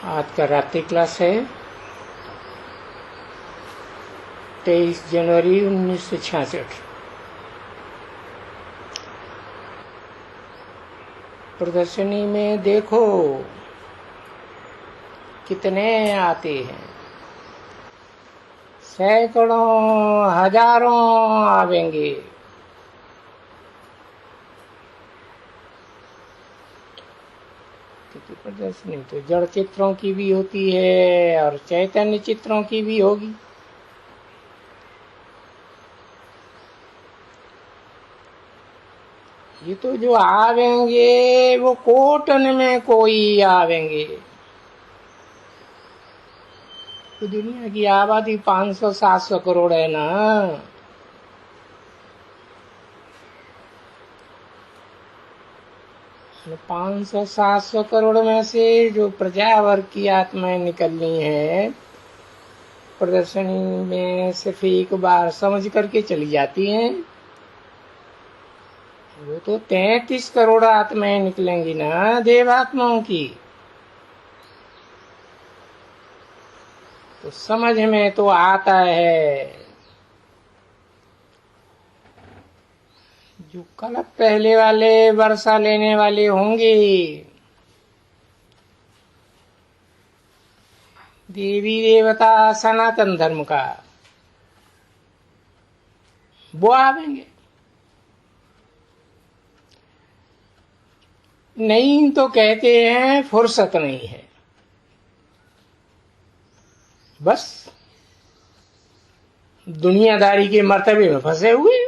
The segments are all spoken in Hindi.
आज का रात्रि क्लास है 23 जनवरी 1966। प्रदर्शनी में देखो कितने आते हैं, सैकड़ों हजारों आवेंगे। प्रदर्शनी तो जड़ चित्रों की भी होती है और चैतन्य चित्रों की भी होगी। ये तो जो आवेंगे वो कोटन में कोई आवेंगे। तो दुनिया की आबादी 500-700 करोड़ है ना। 500-700 करोड़ में से जो प्रजा वर्ग की आत्माएं निकलनी है, प्रदर्शनी में सिर्फ एक बार समझ करके चली जाती हैं। वो तो 33 करोड़ आत्माएं निकलेंगी ना देवात्माओं की। तो समझ में तो आता है। जो कल्प पहले वाले वर्षा लेने वाले होंगे, देवी देवता सनातन धर्म का, वो आवेंगे। नहीं तो कहते हैं फुर्सत नहीं है। बस दुनियादारी के मर्तबे में फंसे हुए।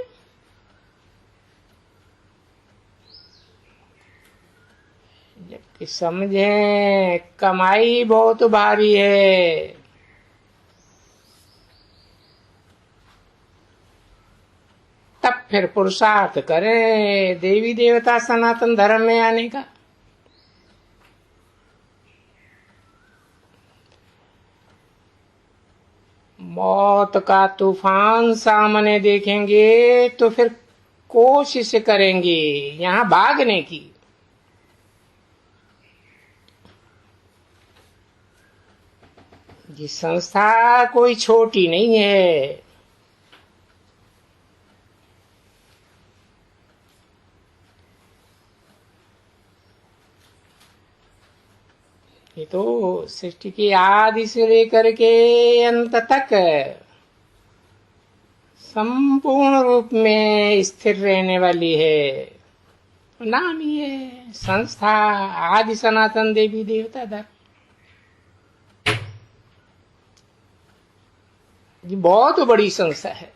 जबकि समझें कमाई बहुत भारी है। तब फिर पुरुषार्थ करें देवी देवता सनातन धर्म में आने का। मौत का तूफान सामने देखेंगे तो फिर कोशिश करेंगे यहां भागने की। ये संस्था कोई छोटी नहीं है। ये तो सृष्टि की आदि से लेकर के अंत तक संपूर्ण रूप में स्थिर रहने वाली है। नाम ही है संस्था आदि सनातन देवी देवता धर्म। ये बहुत बड़ी संस्था है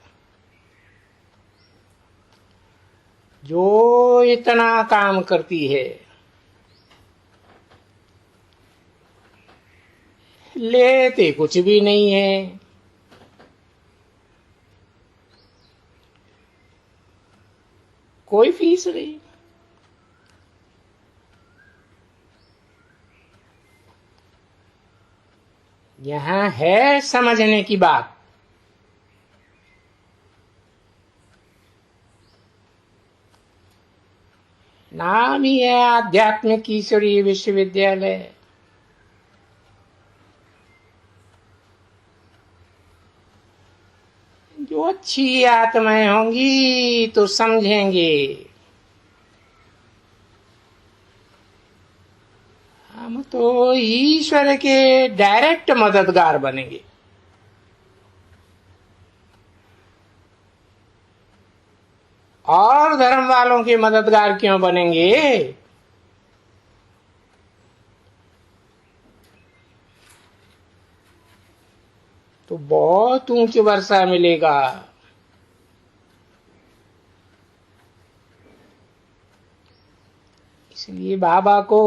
जो इतना काम करती है। लेते कुछ भी नहीं है। कोई फीस नहीं। यहां है समझने की बात। नाम ही है आध्यात्मिक ईश्वरीय विश्वविद्यालय। जो अच्छी आत्माएं होंगी तो समझेंगे हम तो ईश्वर के डायरेक्ट मददगार बनेंगे। और धर्म वालों के मददगार क्यों बनेंगे? तो बहुत ऊंच वर्षा मिलेगा। इसलिए बाबा को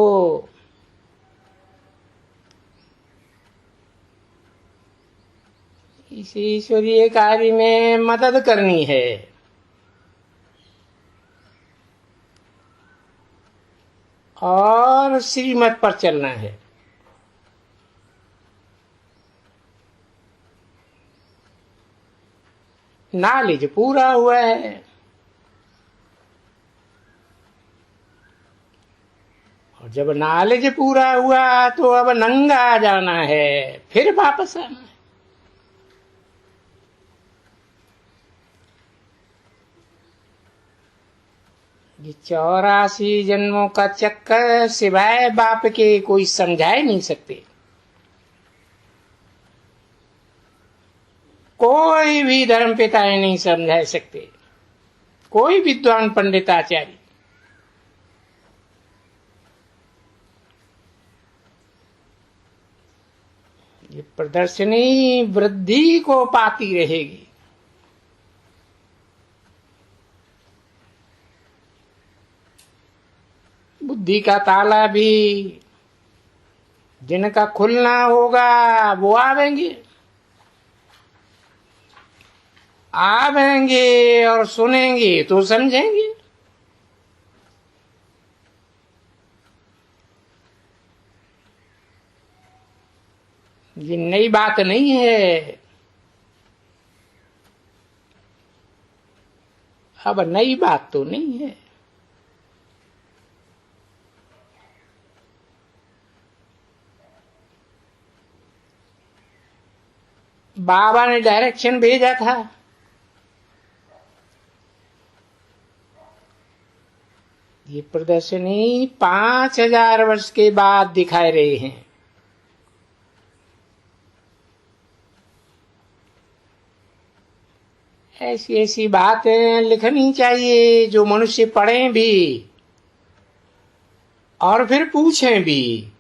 इस ईश्वरीय कार्य में मदद करनी है। और श्रीमत पर चलना है। नॉलेज पूरा हुआ है। और जब नॉलेज पूरा हुआ तो अब नंगा जाना है, फिर वापस आना है। ये 84 जन्मों का चक्कर सिवाय बाप के कोई समझा ही नहीं सकते। कोई भी धर्म पिता नहीं समझा सकते, कोई विद्वान पंडित आचार्य। ये प्रदर्शनी वृद्धि को पाती रहेगी। बुद्धि का ताला भी जिनका खुलना होगा वो आवेंगे और सुनेंगे तो समझेंगे। ये नई बात नहीं है। अब नई बात तो नहीं है। बाबा ने डायरेक्शन भेजा था, ये प्रदर्शनी 5000 वर्ष के बाद दिखाई रहे हैं। ऐसी ऐसी बातें लिखनी चाहिए जो मनुष्य पढ़ें भी और फिर पूछें भी।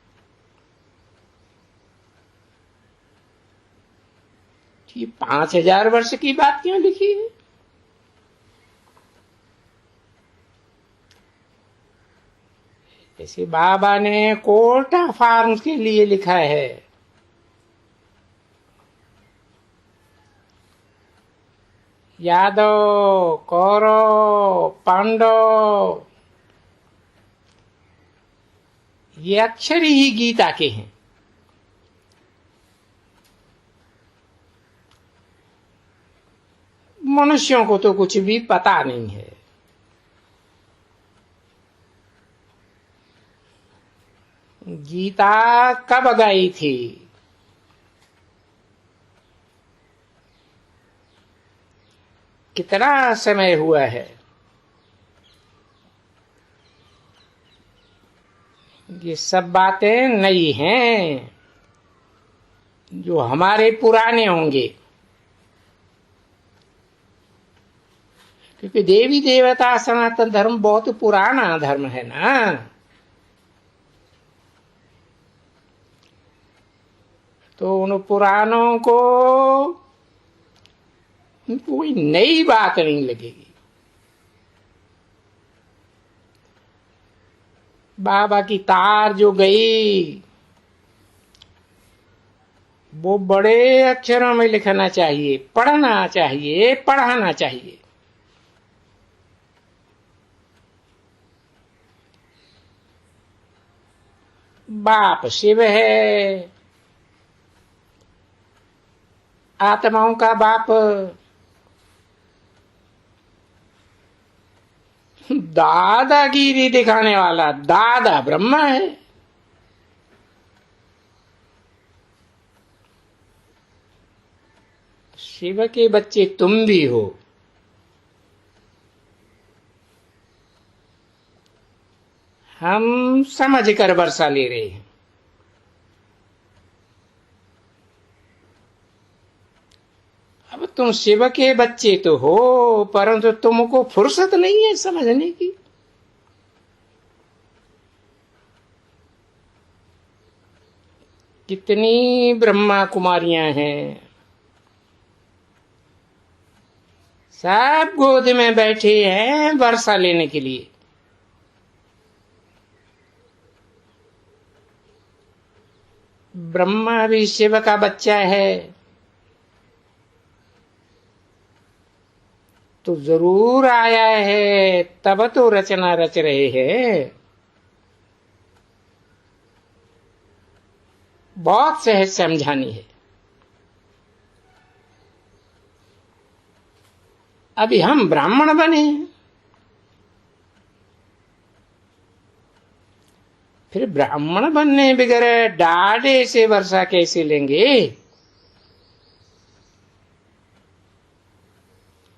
ये 5000 वर्ष की बात क्यों लिखी है? जैसे बाबा ने कोटा फार्म के लिए लिखा है, यादव, कौरव, पांडव, ये अक्षर ही गीता के हैं। मनुष्यों को तो कुछ भी पता नहीं है। गीता कब गई थी? कितना समय हुआ है? ये सब बातें नई हैं जो हमारे पुराने होंगे, क्योंकि देवी देवता सनातन धर्म बहुत पुराना धर्म है ना। तो उन पुराणों को कोई नई बात नहीं लगेगी। बाबा की तार जो गई वो बड़े अक्षरों में लिखना चाहिए, पढ़ना चाहिए, पढ़ाना चाहिए। बाप शिव है, आत्माओं का बाप। दादागिरी दिखाने वाला दादा ब्रह्मा है। शिव के बच्चे तुम भी हो। हम समझ कर वर्षा ले रहे हैं। अब तुम शिव के बच्चे तो हो, परंतु तुमको फुर्सत नहीं है समझने की। कितनी ब्रह्मा कुमारियां हैं, सब गोद में बैठे हैं वर्षा लेने के लिए। ब्रह्मा भी शिव का बच्चा है, तो जरूर आया है, तब तो रचना रच रहे हैं। बहुत सहज समझानी है। अभी हम ब्राह्मण बने हैं, फिर ब्राह्मण बनने बगैर डाढ़े से वर्षा कैसे लेंगे?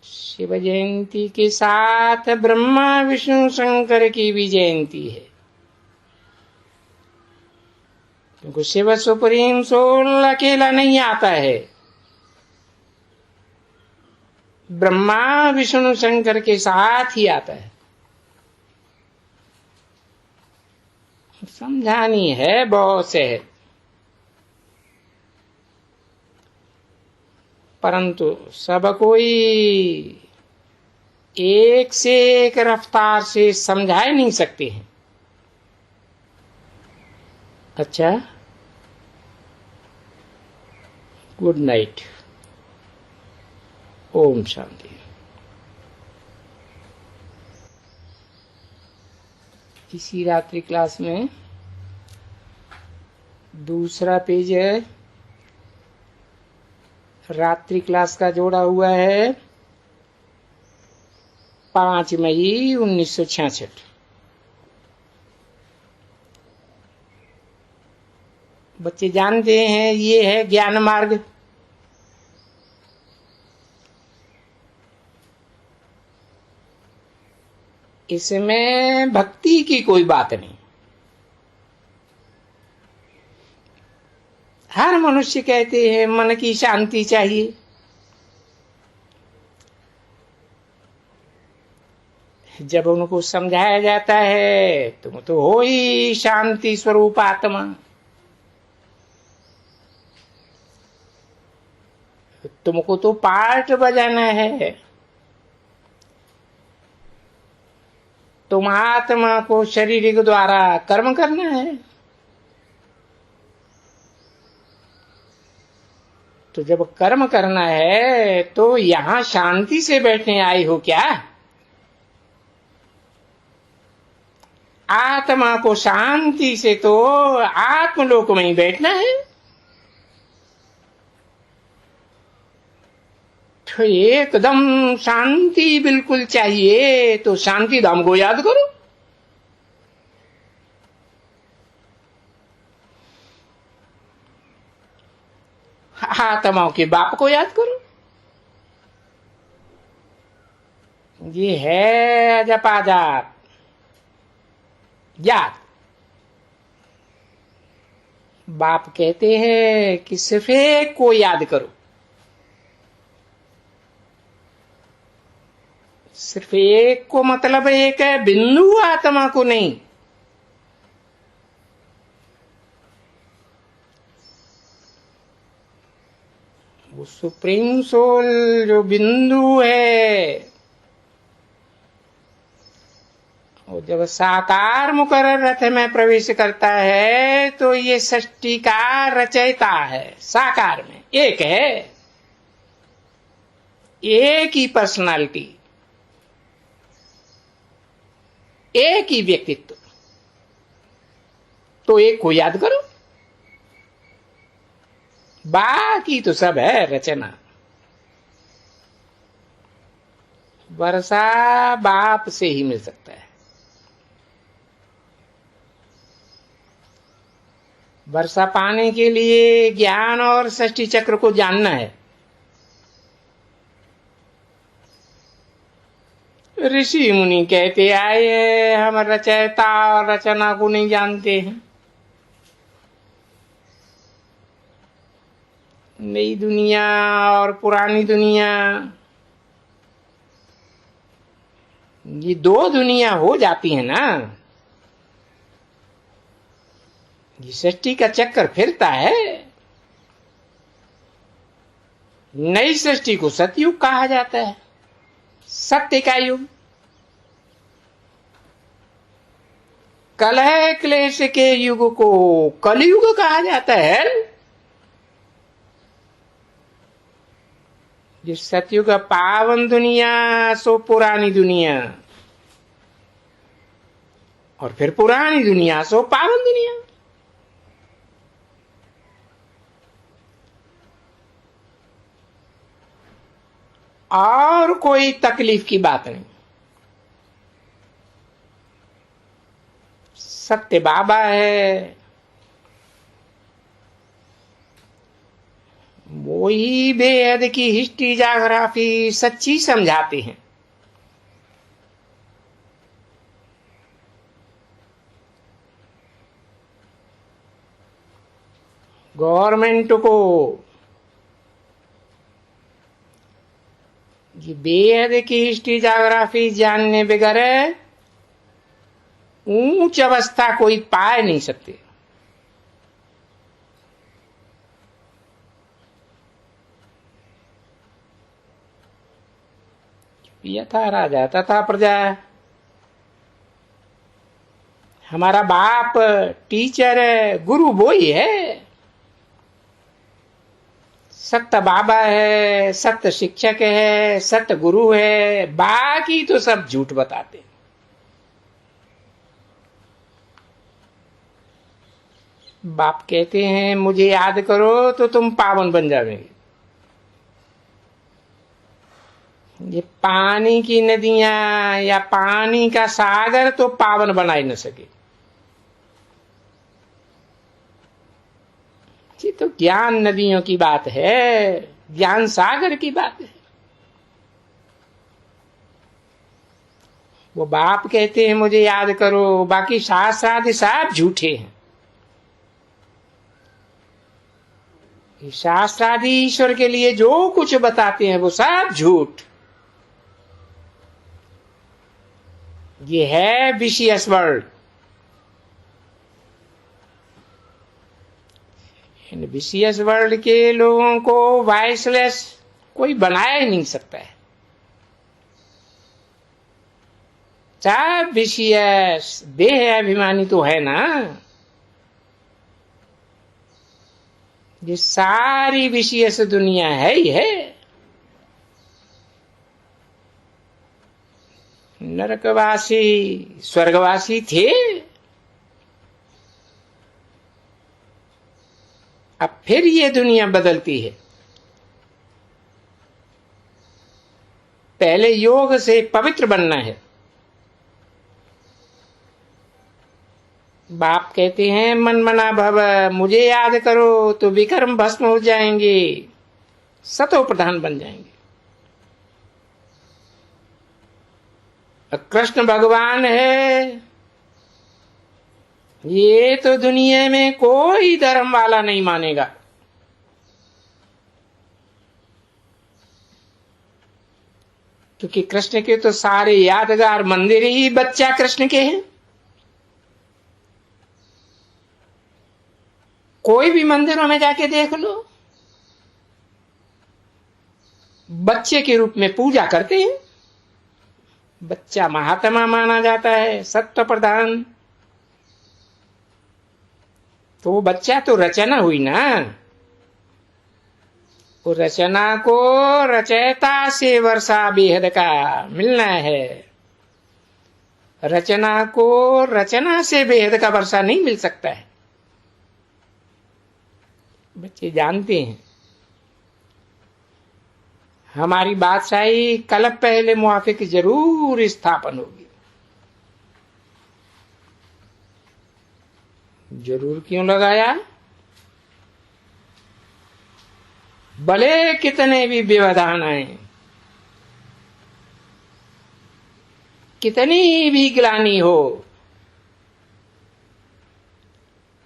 शिव जयंती के साथ ब्रह्मा विष्णु शंकर की भी जयंती है, क्योंकि शिव सुप्रीम सोल अकेला नहीं आता है, ब्रह्मा विष्णु शंकर के साथ ही आता है। समझानी है बहुत से, परंतु सब कोई एक से एक रफ्तार से समझा नहीं सकते हैं। अच्छा, गुड नाइट, ओम शांति। इसी रात्रि क्लास में दूसरा पेज है, रात्रि क्लास का जोड़ा हुआ है 5 मई 1966। बच्चे जानते हैं ये है ज्ञान मार्ग। इसमें भक्ति की कोई बात नहीं। हर मनुष्य कहते हैं मन की शांति चाहिए, जब उनको समझाया जाता है तुम तो हो ही शांति स्वरूप आत्मा, तुमको तो पार्ट बजाना है, तुम आत्मा को शरीर के द्वारा कर्म करना है। तो जब कर्म करना है तो यहां शांति से बैठने आई हो क्या? आत्मा को शांति से तो आत्मलोक में ही बैठना है। तो एकदम शांति बिल्कुल चाहिए तो शांति धाम को याद करो। आत्माओं के बाप को याद करो। ये है अजपाजात याद। बाप कहते हैं कि सिर्फ एक को याद करो, सिर्फ एक को मतलब एक है, बिंदु आत्मा को नहीं। वो सुप्रीम सोल जो बिंदु है, वो जब साकार मुकर्रर रथ में प्रवेश करता है तो ये सृष्टि का रचयिता है। साकार में एक है, एक ही पर्सनालिटी, एक ही व्यक्तित्व। तो एक को याद करो, बाकी तो सब है रचना। वर्षा बाप से ही मिल सकता है। वर्षा पाने के लिए ज्ञान और सृष्टि चक्र को जानना है। ऋषि मुनि कहते आए हम रचयिता और रचना को नहीं जानते हैं। नई दुनिया और पुरानी दुनिया, ये दो दुनिया हो जाती है ना। ये सृष्टि का चक्कर फिरता है। नई सृष्टि को सतयुग कहा जाता है, सत्य का युग। कलह क्लेश के युग को कलयुग कहा जाता है। जिस सतयुग पावन दुनिया सो पुरानी दुनिया, और फिर पुरानी दुनिया सो पावन दुनिया। और कोई तकलीफ की बात नहीं। सत्य बाबा है, वो ही बेहद की हिस्ट्री जाग्राफी सच्ची समझाते हैं। गवर्नमेंट को ये बेहद की हिस्ट्री जाग्राफी जानने बगैर ऊंच अवस्था कोई पा नहीं सकते। यथा राजा तथा प्रजा। हमारा बाप टीचर है, गुरु वो ही है, सत्य बाबा है, सत्य शिक्षक है, सत्य गुरु है, बाकी तो सब झूठ बताते। बाप कहते हैं मुझे याद करो तो तुम पावन बन जाओगे। ये पानी की नदियां या पानी का सागर तो पावन बना ही न सके। ये तो ज्ञान नदियों की बात है, ज्ञान सागर की बात है। वो बाप कहते हैं मुझे याद करो, बाकी शास्त्रादि सब झूठे हैं। शास्त्रादि ईश्वर के लिए जो कुछ बताते हैं वो सब झूठ। ये है विशियस वर्ल्ड। इन विशियस वर्ल्ड के लोगों को वॉइसलेस कोई बनाया ही नहीं सकता है। चाहे विशियस देह अभिमानी तो है ना। ये सारी विशियस दुनिया है ही है। नरकवासी स्वर्गवासी थे, अब फिर ये दुनिया बदलती है। पहले योग से पवित्र बनना है। बाप कहते हैं मन मना भव, मुझे याद करो तो विक्रम भस्म हो जाएंगे, सतो प्रधान बन जाएंगे। कृष्ण भगवान है, ये तो दुनिया में कोई धर्म वाला नहीं मानेगा। क्योंकि कृष्ण के तो सारे यादगार मंदिर ही बच्चा कृष्ण के हैं। कोई भी मंदिरों में जाके देख लो, बच्चे के रूप में पूजा करते हैं। बच्चा महात्मा माना जाता है, सत्व प्रधान। तो वो बच्चा तो रचना हुई ना। वो रचना को रचयिता से वर्षा बेहद का मिलना है। रचना को रचना से बेहद का वर्षा नहीं मिल सकता है। बच्चे जानते हैं हमारी बादशाही कल पहले मुआफिक जरूर स्थापन होगी। जरूर क्यों लगाया? भले कितने भी व्यवधान आए, कितनी भी ग्लानि हो,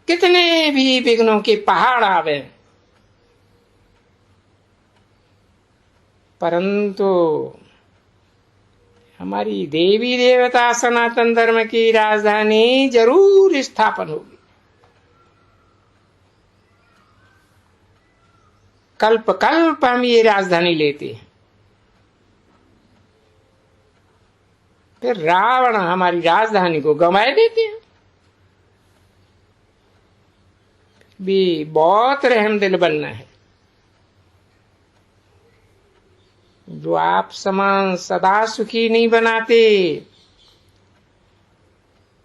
कितने भी विघ्नों के पहाड़ आवे, परंतु हमारी देवी देवता सनातन धर्म की राजधानी जरूर स्थापन होगी। कल्प कल्प हम ये राजधानी लेते हैं। फिर रावण हमारी राजधानी को गंवाए देते हैं। भी बहुत रहमदिल बनना है। जो आप समान सदा सुखी नहीं बनाते,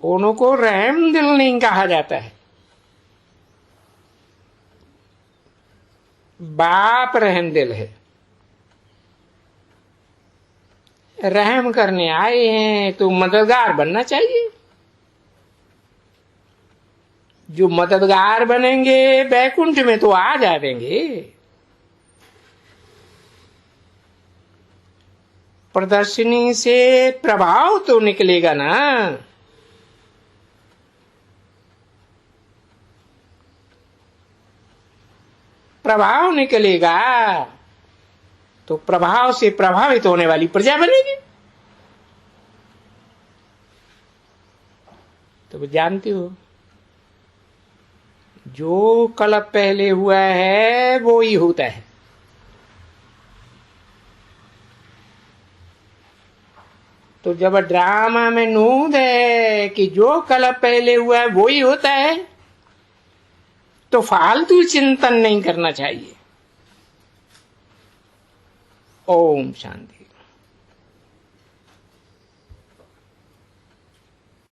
उनको रहमदिल नहीं कहा जाता है। बाप रहमदिल है। रहम करने आए हैं तो मददगार बनना चाहिए। जो मददगार बनेंगे बैकुंठ में तो आ जाएंगे। प्रदर्शनी से प्रभाव तो निकलेगा ना। प्रभाव निकलेगा तो प्रभाव से प्रभावित होने वाली प्रजा बनेगी। तो जानते हो, जो कल्प पहले हुआ है वो ही होता है। तो जब ड्रामा में नूद है कि जो कल्प पहले हुआ है वो ही होता है, तो फालतू चिंतन नहीं करना चाहिए। ओम शांति।